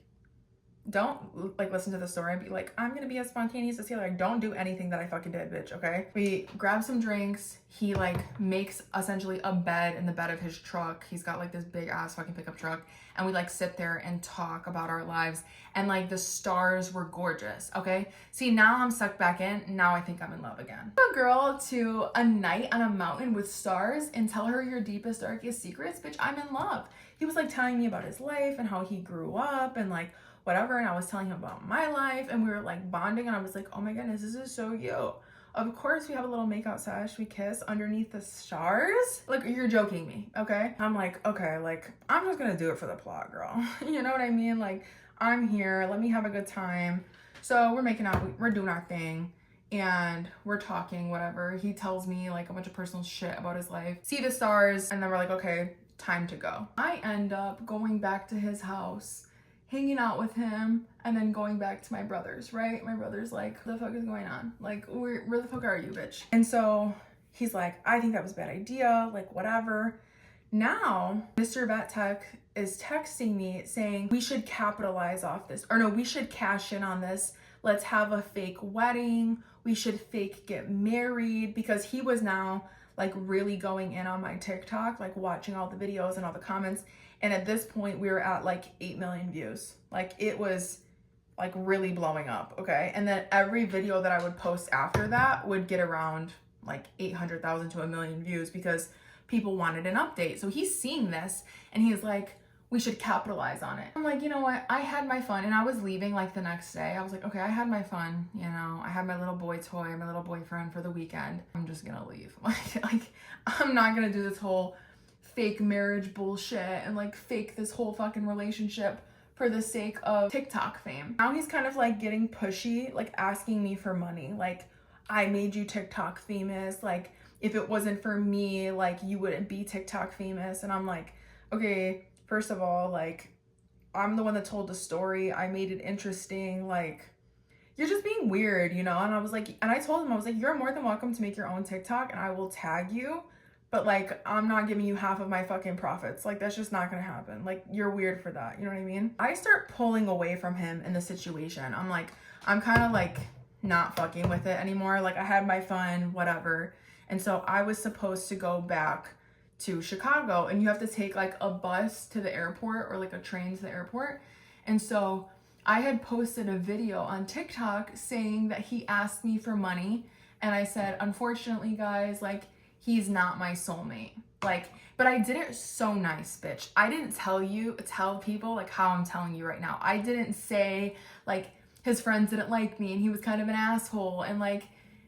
don't like listen to the story and be like, I'm gonna be as spontaneous as Taylor. Like, don't do anything that I fucking did, bitch, okay? We grab some drinks. He like makes essentially a bed in the bed of his truck. He's got like this big ass fucking pickup truck. And we like sit there and talk about our lives. And like the stars were gorgeous, okay? See, now I'm sucked back in. Now I think I'm in love again. A girl to a night on a mountain with stars and tell her your deepest, darkest secrets, bitch, I'm in love. He was like telling me about his life and how he grew up and like whatever, and I was telling him about my life, and we were like bonding, and I was like, oh my goodness, this is so cute. Of course, we have a little makeout sesh. We kiss underneath the stars. Like, you're joking me, okay? I'm like, okay, like, I'm just gonna do it for the plot, girl. You know what I mean? Like, I'm here, let me have a good time. So we're making out, we're doing our thing, and we're talking, whatever. He tells me like a bunch of personal shit about his life. See the stars, and then we're like, okay, time to go. I end up going back to his house, hanging out with him, and then going back to my brother's, right? My brother's like, what the fuck is going on? Like, where the fuck are you, bitch? And so he's like, I think that was a bad idea, like whatever. Now, Mr. Vet Tech is texting me saying, we should capitalize off this, or no, we should cash in on this. Let's have a fake wedding. We should fake get married, because he was now like really going in on my TikTok, like watching all the videos and all the comments. And at this point, we were at like 8 million views. Like, it was like really blowing up, okay? And then every video that I would post after that would get around like 800,000 to 1 million views, because people wanted an update. So he's seeing this and he's like, we should capitalize on it. I'm like, you know what? I had my fun, and I was leaving like the next day. I was like, okay, I had my fun. You know, I had my little boy toy, my little boyfriend for the weekend. I'm just gonna leave. Like, I'm not gonna do this whole fake marriage bullshit and like fake this whole fucking relationship for the sake of TikTok fame. Now he's kind of like getting pushy, like asking me for money. Like, I made you TikTok famous. Like, if it wasn't for me, like, you wouldn't be TikTok famous. And I'm like, okay, first of all, like, I'm the one that told the story. I made it interesting. Like, you're just being weird, you know? And I was like, and I told him, I was like, you're more than welcome to make your own TikTok and I will tag you. But like, I'm not giving you half of my fucking profits. Like, that's just not gonna happen. Like, you're weird for that. You know what I mean? I start pulling away from him in the situation. I'm like, I'm kind of like not fucking with it anymore. Like, I had my fun, whatever. And so I was supposed to go back to Chicago, and you have to take like a bus to the airport or like a train to the airport. And so I had posted a video on TikTok saying that he asked me for money. And I said, unfortunately, guys, like, he's not my soulmate. Like, but I did it so nice, bitch. I didn't tell people like how I'm telling you right now. I didn't say like his friends didn't like me and he was kind of an asshole, and like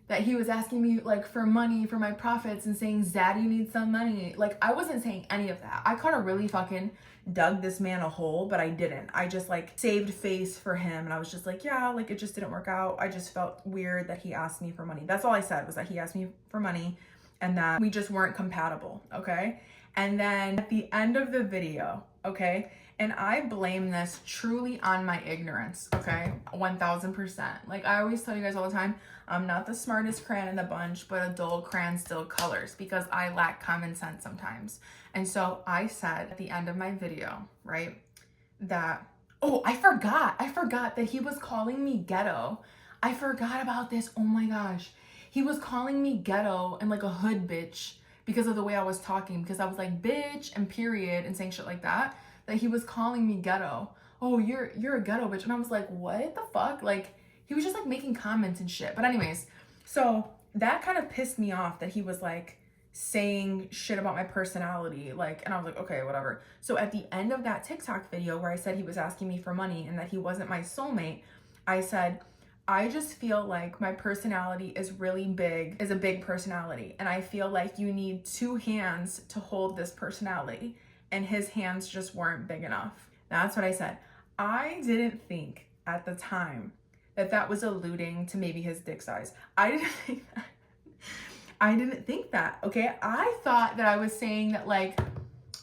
that he was asking me like for money for my profits and saying, Zaddy, you need some money. Like, I wasn't saying any of that. I could have really fucking dug this man a hole, but I didn't. I just like saved face for him, and I was just like, yeah, like, it just didn't work out. I just felt weird that he asked me for money. That's all I said, was that he asked me for money and that we just weren't compatible, okay? And then at the end of the video, okay, and I blame this truly on my ignorance, okay? 1000%. Like, I always tell you guys all the time, I'm not the smartest crayon in the bunch, but a dull crayon still colors, because I lack common sense sometimes. And so I said at the end of my video, right, that, oh, I forgot that he was calling me ghetto. I forgot about this, oh my gosh. He was calling me ghetto and like a hood bitch because of the way I was talking, because I was like bitch and period and saying shit like that he was calling me ghetto. Oh, you're a ghetto bitch. And I was like, what the fuck? Like, he was just like making comments and shit. But anyways, so that kind of pissed me off that he was like saying shit about my personality. Like, and I was like, okay, whatever. So at the end of that TikTok video where I said he was asking me for money and that he wasn't my soulmate, I said, I just feel like my personality is a big personality. And I feel like you need two hands to hold this personality. And his hands just weren't big enough. That's what I said. I didn't think at the time that was alluding to maybe his dick size. I didn't think that. I didn't think that, okay? I thought that I was saying that, like,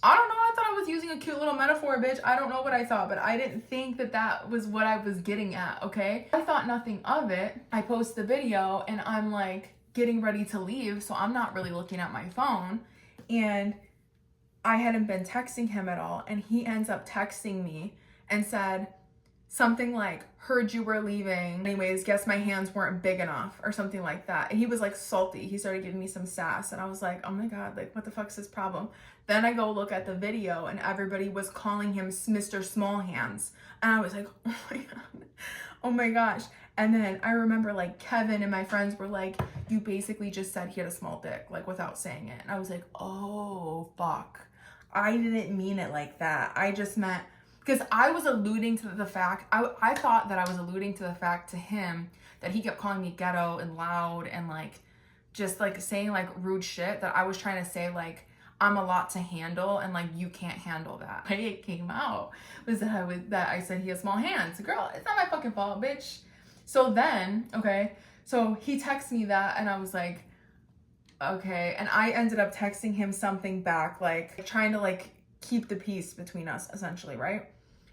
I don't know, I thought I was using a cute little metaphor, bitch. I don't know what I thought, but I didn't think that was what I was getting at, okay? I thought nothing of it. I post the video and I'm like getting ready to leave, so I'm not really looking at my phone. And I hadn't been texting him at all, and he ends up texting me and said, something like, heard you were leaving. Anyways, guess my hands weren't big enough or something like that. And he was like salty. He started giving me some sass and I was like, oh my God, like what the fuck's his problem? Then I go look at the video and everybody was calling him Mr. Small Hands. And I was like, oh my God, oh my gosh. And then I remember like Kevin and my friends were like, you basically just said he had a small dick, like without saying it. And I was like, oh fuck. I didn't mean it like that. I just meant, because I was alluding to the fact, I thought that I was alluding to the fact to him that he kept calling me ghetto and loud and like, just like saying like rude shit, that I was trying to say like, I'm a lot to handle and like, you can't handle that. The way it came out was that I said he has small hands. Girl, it's not my fucking fault, bitch. So then, okay, so he texted me that and I was like, okay. And I ended up texting him something back, like trying to like keep the peace between us essentially, right?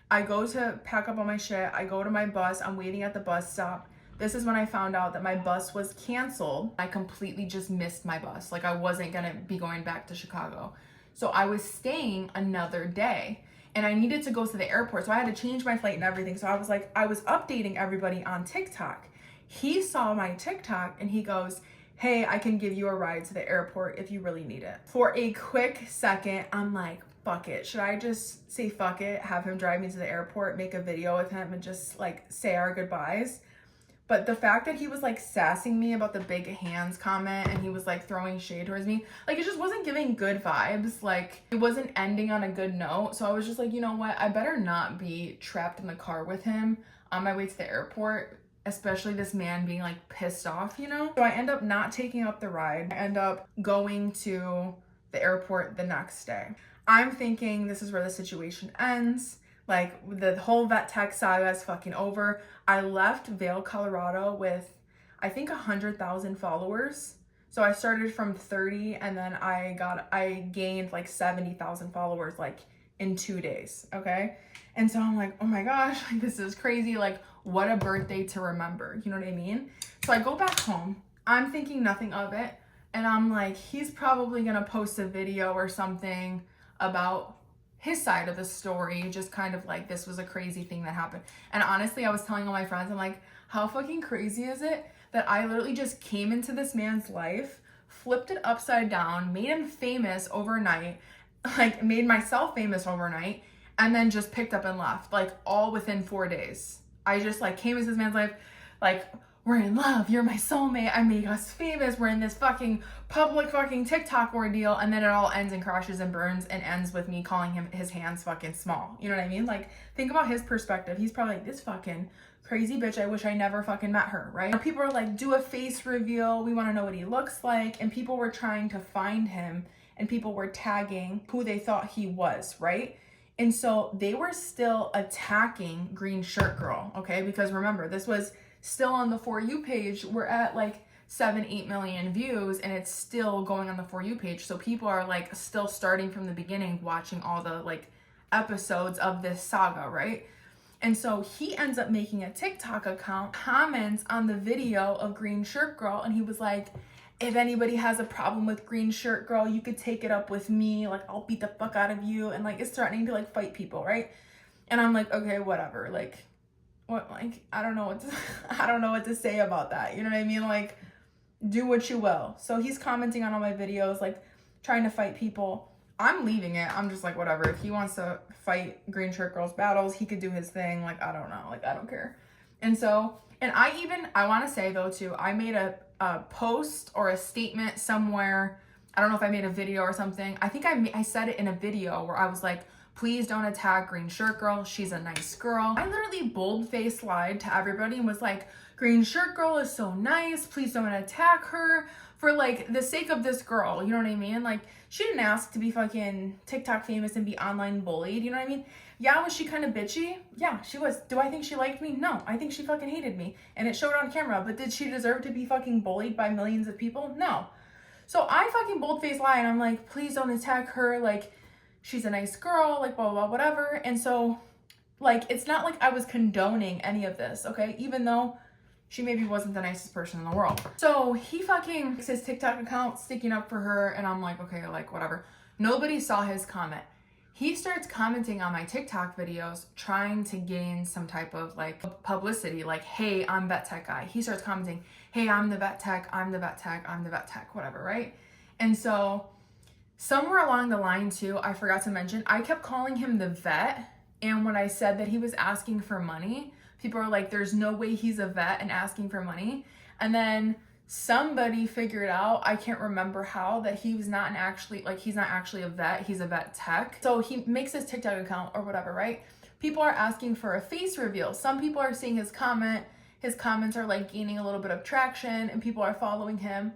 I go to pack up all my shit. I go to my bus. I'm waiting at the bus stop. This is when I found out that my bus was canceled. I completely just missed my bus. Like I wasn't gonna be going back to Chicago. So I was staying another day and I needed to go to the airport. So I had to change my flight and everything. So I was like, I was updating everybody on TikTok. He saw my TikTok and he goes, hey, I can give you a ride to the airport if you really need it. For a quick second, I'm like, fuck it. Should I just say fuck it, have him drive me to the airport, make a video with him and just like say our goodbyes? But the fact that he was like sassing me about the big hands comment and he was like throwing shade towards me, like it just wasn't giving good vibes. Like it wasn't ending on a good note. So I was just like, you know what? I better not be trapped in the car with him on my way to the airport, especially this man being like pissed off, you know? So I end up not taking up the ride. I end up going to the airport the next day. I'm thinking this is where the situation ends. Like the whole vet tech saga is fucking over. I left Vail, Colorado with I think 100,000 followers. So I started from 30 and then I gained like 70,000 followers like in 2 days. Okay. And so I'm like, oh my gosh, like this is crazy. Like what a birthday to remember. You know what I mean? So I go back home. I'm thinking nothing of it. And I'm like, he's probably gonna post a video or something about his side of the story, just kind of like this was a crazy thing that happened. And honestly, I was telling all my friends, I'm like, how fucking crazy is it that I literally just came into this man's life, flipped it upside down, made him famous overnight, like made myself famous overnight, and then just picked up and left, like all within 4 days. I just like came into this man's life, like, we're in love, you're my soulmate, I made us famous, we're in this fucking public fucking TikTok ordeal, and then it all ends and crashes and burns and ends with me calling him his hands fucking small. You know what I mean? Like, think about his perspective. He's probably like, this fucking crazy bitch, I wish I never fucking met her, right? Or people are like, do a face reveal, we want to know what he looks like, and people were trying to find him, and people were tagging who they thought he was, right? And so they were still attacking Green Shirt Girl, okay? Because remember, this was still on the For You page. We're at like 7-8 million views and it's still going on the For You page. So people are like still starting from the beginning, watching all the like episodes of this saga, right? And so he ends up making a TikTok account, comments on the video of Green Shirt Girl, and he was like, if anybody has a problem with Green Shirt Girl, you could take it up with me, like I'll beat the fuck out of you, and like it's threatening to like fight people, right? And I'm like, okay, whatever, like what, like I don't know what to say about that, you know what I mean? Like, do what you will. So he's commenting on all my videos, like trying to fight people. I'm leaving it. I'm just like, whatever. If he wants to fight Green Shirt Girl's battles, he could do his thing. Like, I don't know. Like, I don't care. And so, and I want to say though too, I made a post or a statement somewhere. I don't know if I made a video or something. I think I said it in a video where I was like, please don't attack Green Shirt Girl. She's a nice girl. I literally bold-faced lied to everybody and was like, Green Shirt Girl is so nice. Please don't attack her for like the sake of this girl. You know what I mean? Like, she didn't ask to be fucking TikTok famous and be online bullied. You know what I mean? Yeah, was she kind of bitchy? Yeah, she was. Do I think she liked me? No, I think she fucking hated me. And it showed on camera. But did she deserve to be fucking bullied by millions of people? No. So I fucking bold-faced lie and I'm like, please don't attack her. Like, she's a nice girl, like blah, blah, blah, whatever. And so like, it's not like I was condoning any of this, okay? Even though she maybe wasn't the nicest person in the world. So he fucking makes his TikTok account sticking up for her. And I'm like, okay, like whatever. Nobody saw his comment. he starts commenting on my TikTok videos, trying to gain some type of like publicity, like, hey, I'm vet tech guy. He starts commenting, hey, I'm the vet tech, I'm the vet tech, I'm the vet tech, whatever, right? And so somewhere along the line too, I forgot to mention, I kept calling him the vet. And when I said that he was asking for money, people are like, there's no way he's a vet and asking for money. And then somebody figured out, I can't remember how, that he was not he's not actually a vet, he's a vet tech. So he makes his TikTok account or whatever, right? People are asking for a face reveal. Some people are seeing his comments are like gaining a little bit of traction and people are following him.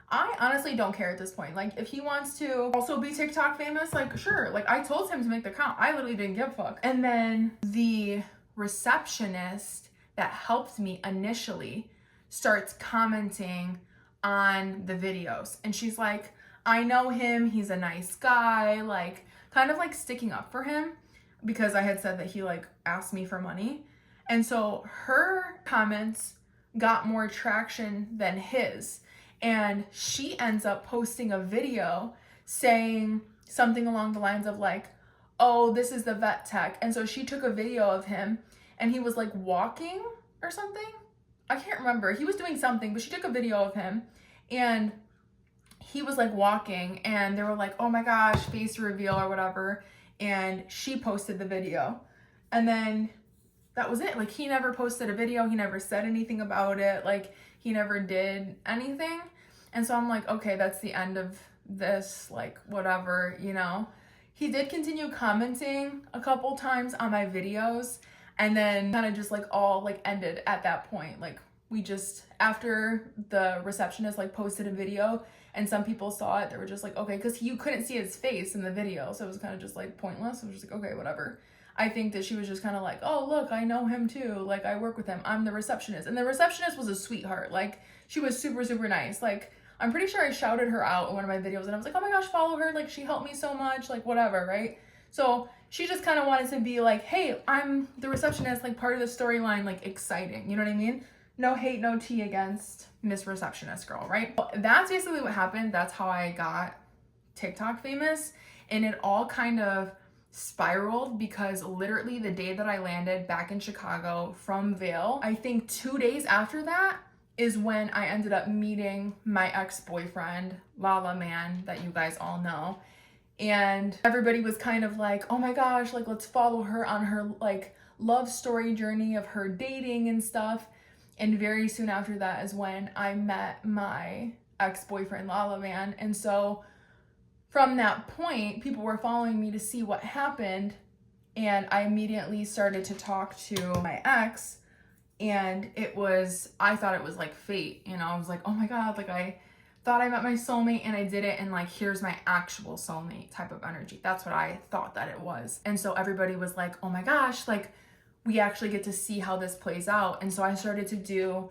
I honestly don't care at this point. Like, if he wants to also be TikTok famous, like, sure. Like, I told him to make the account. I literally didn't give a fuck. And then the receptionist that helped me initially starts commenting on the videos. And she's like, I know him. He's a nice guy. Like, kind of like sticking up for him because I had said that he like asked me for money. And so her comments got more traction than his. And she ends up posting a video saying something along the lines of like, oh, this is the vet tech. And so she took a video of him and he was like walking or something. I can't remember. He was doing something, but she took a video of him and he was like walking and they were like, oh my gosh, face reveal or whatever. And she posted the video. And then that was it. Like, he never posted a video. He never said anything about it. Like, he never did anything. And so I'm like, okay, that's the end of this, like, whatever, you know. He did continue commenting a couple times on my videos and then kind of just like all like ended at that point. Like, we just, after the receptionist like posted a video and some people saw it, they were just like, okay, because you couldn't see his face in the video. So it was kind of just like pointless. It was just like, okay, whatever. I think that she was just kind of like, oh, look, I know him too. Like, I work with him. I'm the receptionist. And the receptionist was a sweetheart. Like, she was super, super nice. Like, I'm pretty sure I shouted her out in one of my videos and I was like, oh my gosh, follow her. Like, she helped me so much, like, whatever, right? So she just kind of wanted to be like, hey, I'm the receptionist, like, part of the storyline, like, exciting. You know what I mean? No hate, no tea against Miss Receptionist Girl, right? Well, that's basically what happened. That's how I got TikTok famous. And it all kind of spiraled because literally the day that I landed back in Chicago from Vail, I think 2 days after that is when I ended up meeting my ex-boyfriend, Lala Man, that you guys all know. And everybody was kind of like, oh my gosh, like, let's follow her on her like love story journey of her dating and stuff. And very soon after that is when I met my ex-boyfriend, Lala Man. And so from that point, people were following me to see what happened. And I immediately started to talk to my ex. And I thought it was like fate, you know. I was like, oh my God, like, I thought I met my soulmate and I did it. And like, here's my actual soulmate type of energy. That's what I thought that it was. And so everybody was like, oh my gosh, like, we actually get to see how this plays out. And so I started to do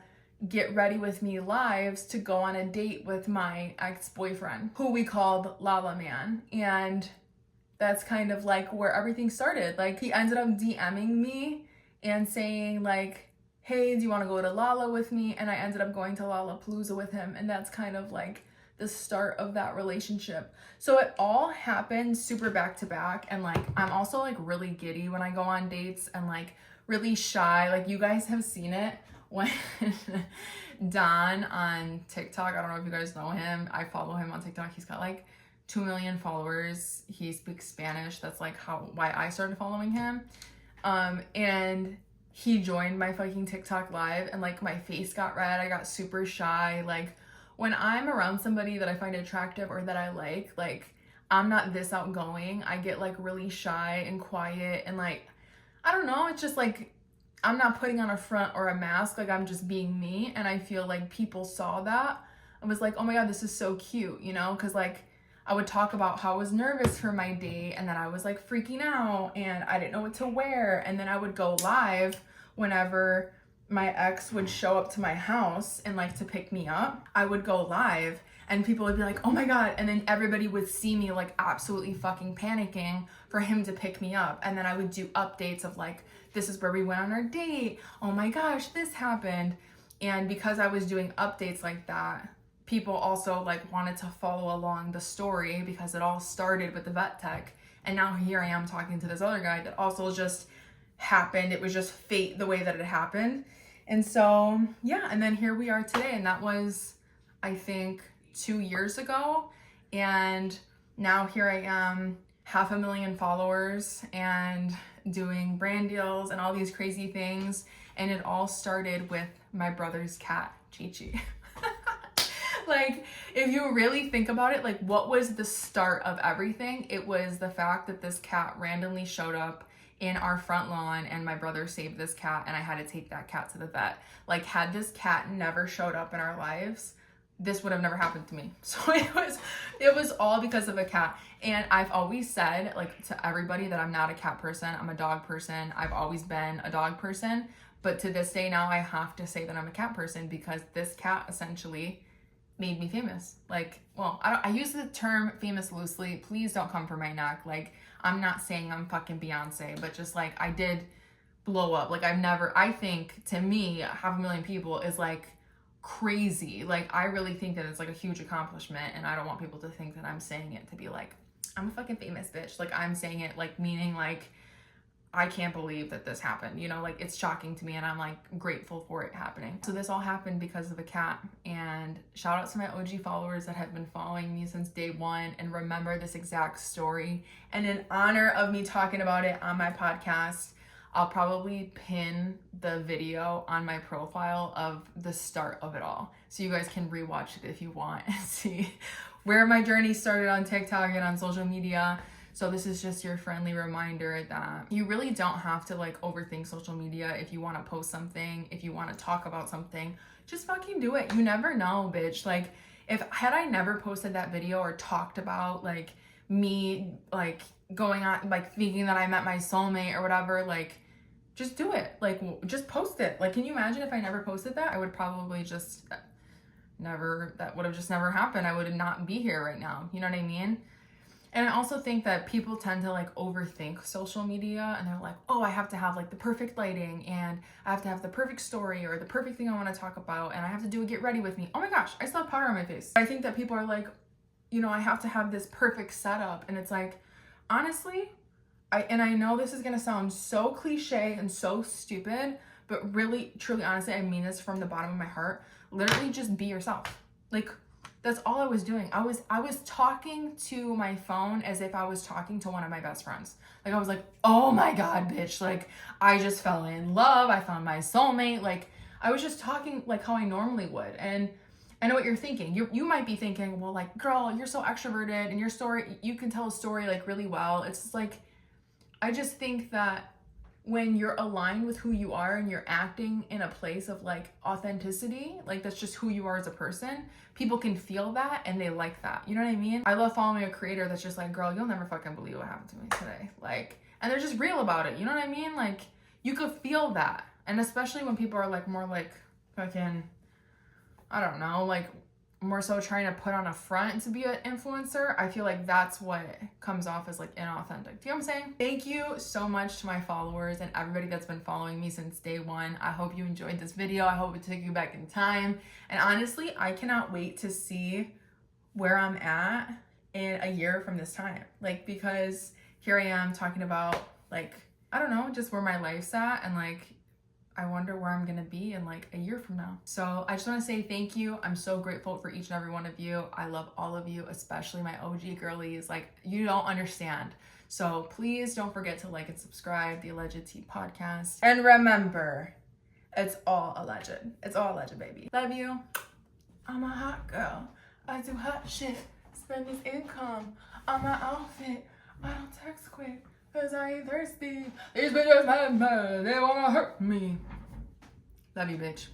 Get Ready With Me lives to go on a date with my ex-boyfriend, who we called Lala Man. And that's kind of like where everything started. Like, he ended up DMing me and saying like, hey, do you want to go to Lala with me? And I ended up going to Lollapalooza with him. And that's kind of like the start of that relationship. So it all happened super back to back. And like, I'm also like really giddy when I go on dates and like really shy. Like, you guys have seen it when Don on TikTok, I don't know if you guys know him. I follow him on TikTok. He's got like 2 million followers. He speaks Spanish. That's like why I started following him. And he joined my fucking TikTok live and like my face got red. I got super shy. Like, when I'm around somebody that I find attractive or that I like, I'm not this outgoing. I get like really shy and quiet and like, I don't know. It's just like, I'm not putting on a front or a mask. Like, I'm just being me. And I feel like people saw that. I was like, oh my God, this is so cute, you know? Cause like, I would talk about how I was nervous for my date and then I was like freaking out and I didn't know what to wear. And then I would go live whenever my ex would show up to my house and like to pick me up. I would go live and people would be like, oh my God. And then everybody would see me like absolutely fucking panicking for him to pick me up. And then I would do updates of like, this is where we went on our date. Oh my gosh, this happened. And because I was doing updates like that, people also like wanted to follow along the story because it all started with the vet tech. And now here I am talking to this other guy that also just happened. It was just fate the way that it happened. And so, yeah, and then here we are today. And that was, I think, 2 years ago. And now here I am, 500,000 followers and doing brand deals and all these crazy things. And it all started with my brother's cat, Chi-Chi. Like, if you really think about it, like, what was the start of everything? It was the fact that this cat randomly showed up in our front lawn and my brother saved this cat and I had to take that cat to the vet. Like, had this cat never showed up in our lives, this would have never happened to me. So it was all because of a cat. And I've always said, like, to everybody that I'm not a cat person, I'm a dog person. I've always been a dog person. But to this day now, I have to say that I'm a cat person because this cat essentially made me famous. Like, well, I use the term famous loosely. Please don't come for my neck. Like, I'm not saying I'm fucking Beyonce, but just like, I did blow up. Like, I think to me, 500,000 people is like crazy. Like, I really think that it's like a huge accomplishment, and I don't want people to think that I'm saying it to be like, I'm a fucking famous bitch. Like, I'm saying it like meaning like, I can't believe that this happened, you know, like, it's shocking to me and I'm like grateful for it happening. So this all happened because of a cat. And shout out to my OG followers that have been following me since day one and remember this exact story. And in honor of me talking about it on my podcast, I'll probably pin the video on my profile of the start of it all. So you guys can rewatch it if you want and see where my journey started on TikTok and on social media. So this is just your friendly reminder that you really don't have to like overthink social media. If you want to post something, if you want to talk about something, just fucking do it. You never know, bitch. Like, had I never posted that video or talked about like me like going on like thinking that I met my soulmate or whatever, like, just do it. Like, just post it. Like, can you imagine if I never posted that? I would probably just that would have just never happened. I would not be here right now. You know what I mean? And I also think that people tend to like overthink social media and they're like, oh, I have to have like the perfect lighting and I have to have the perfect story or the perfect thing I want to talk about and I have to do a get ready with me. Oh my gosh, I still have powder on my face. I think that people are like, you know, I have to have this perfect setup. And it's like, honestly, I know this is going to sound so cliche and so stupid, but really, truly, honestly, I mean this from the bottom of my heart. Literally just be yourself. Like, that's all I was doing. I was talking to my phone as if I was talking to one of my best friends. Like, I was like, oh my God, bitch. Like, I just fell in love. I found my soulmate. Like, I was just talking like how I normally would. And I know what you're thinking. You might be thinking, well, like, girl, you're so extroverted and your story, you can tell a story like really well. It's just like, I just think that when you're aligned with who you are and you're acting in a place of like authenticity, like that's just who you are as a person, people can feel that and they like that. You know what I mean? I love following a creator that's just like, girl, you'll never fucking believe what happened to me today. Like, and they're just real about it. You know what I mean? Like, you could feel that. And especially when people are like more like fucking, I don't know, like more so trying to put on a front to be an influencer, I feel like that's what comes off as like inauthentic. Do you know what I'm saying? Thank you so much to my followers and everybody that's been following me since day one. I hope you enjoyed this video. I hope it took you back in time. And honestly, I cannot wait to see where I'm at in a year from this time. Like, because here I am talking about like, I don't know, just where my life's at and like, I wonder where I'm gonna be in like a year from now. So I just wanna say thank you. I'm so grateful for each and every one of you. I love all of you, especially my OG girlies. Like, you don't understand. So please don't forget to like and subscribe, the Alleged Tea Podcast. And remember, it's all alleged. It's all alleged, baby. Love you. I'm a hot girl. I do hot shit. Spend this income on my outfit. I don't text quick. Cause I ain't thirsty. These bitches mad, they wanna hurt me. Love you, bitch.